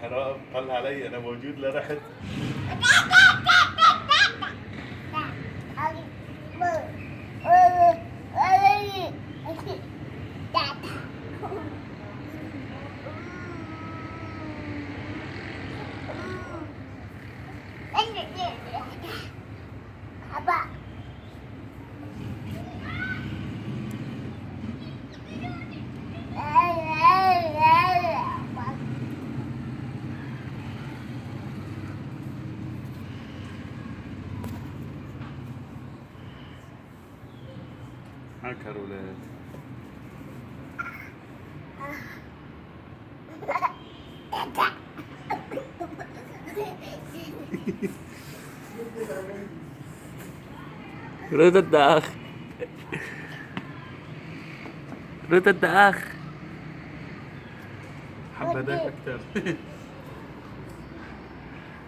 حرام طلع علي انا موجود لا رحت. عكر ولاد. رضا الداخ، رضا الداخ. حبذاك اكثر.